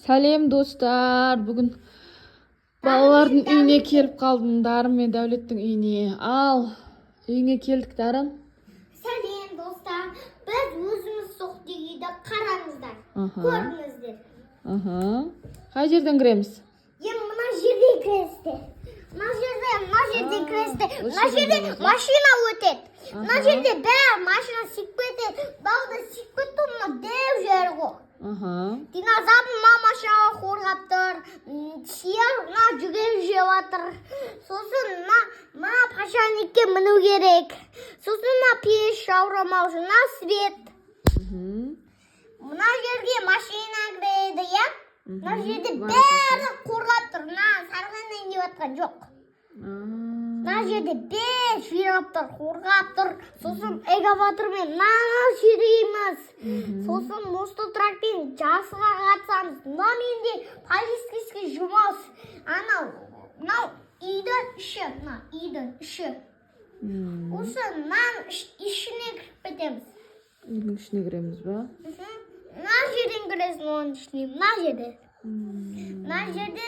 Салем достар, бүгін балалардың үйіне келіп қалдым, Дарын мен Дәулеттің үйіне. Ал, үйіне келдік, Дарын. Салем достар, біз өзіміз соқты үйді қараңыздар, көріңіздер. Қай жерден кіреміз? Мына жерде кіресіздер. Мына жерде машина өтеді. Мына жерде бәрі машина сиіп кетеді. Бағда сиіп кетті, мына дәу жер ғой. Динозавр мына машинаға қорғап тұр. Сиыр мына жүгері жеп жатыр. Сосын мына пошарникке міну керек. Сосын мына пеш жаурамау үшін мына свет. Мына жерге машина кіреді, иә? Мына жерде бәрі қорғап тұр. Мына сарғайнайын деп жатқан жоқ. Мына жерде бәрі жираптар қорғап тұр. Сосын экскаватормен мына жүрейміз. Сосын мосты тракпен жасыға қатысамыз. Мына менде полицейский жұмыс. Мынау үйдің іші, мына үйдің іші. Осы мына ішіне кіріп кетеміз. Үйдің ішіне кіреміз ба? Мына жерден кіресің оның ішіне, мына жерде. Мына жерде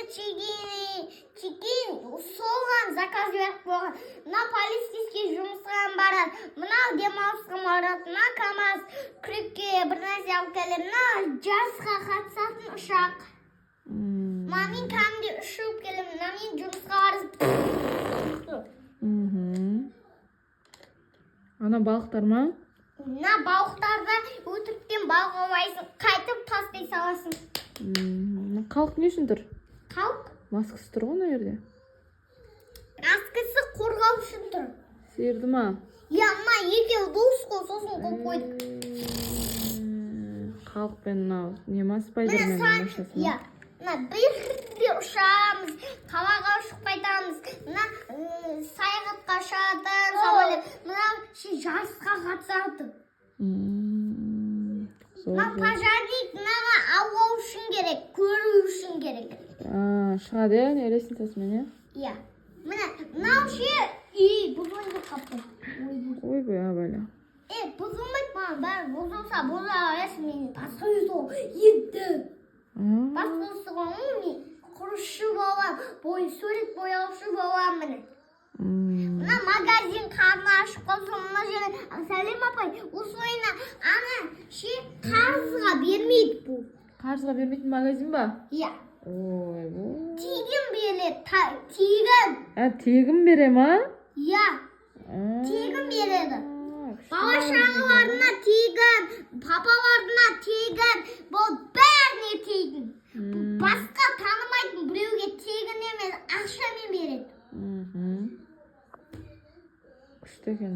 чекин соған заказ беріп қойған. Мына полицейский жұмысқа барады. Мына демалысқа барады. Мына КамАЗ күрекке бір нәрсе алып келеді. Мына жасқа қатысатын ұшақ. Мен кәдімгі ұшып келемін. Мына мен жұмысқа барып. Ана балықтар ма? Мына балықтарды өтіріктен балық аулайсың, қайтып тастай саласың. Қауық не үшін тұр? Қауық? Маскасы тұр ғой ана жерде. Маскасы қорғау үшін тұр. Сиырды ма? Иә, мына екеуі дос қой, сосын қойып қойдық. Қауық пен мынау не ма, Спайдермен машинасы ма? Иә, мына бірде ұшамыз, қалаға ұшып қайтамыз. Мына саяхатқа шығатын самолет, мына жарысқа қатысады. Мына пожарник мынаға аулау үшін керек, көру үшін керек. Шығады, елесін тасымен, е? Иә. Мынау жер үй бұзылып қапты. Ойбай, абайла. Бұзылмайды ма? Бәрі бұзылса, бұзыласың мені басқа үй сол еді. Басқа ұсыған мен құрышы болам, сурет бояушы болам мені. Мына магазин қарны ашып қалса, мына жерде Сәлем апай, осы ойына қарызға бермейді бұл. Қарызға бермейтін магазин ба? Иә. Ой, тегін береді, тегін. Тегін бере ма? Иә, тегін береді. Бала-шағаларына тегін, папаларына тегін, бұл бәріне тегін. Басқа танымайтын біреуге тегін емес, ақшамен береді. Күшті екен.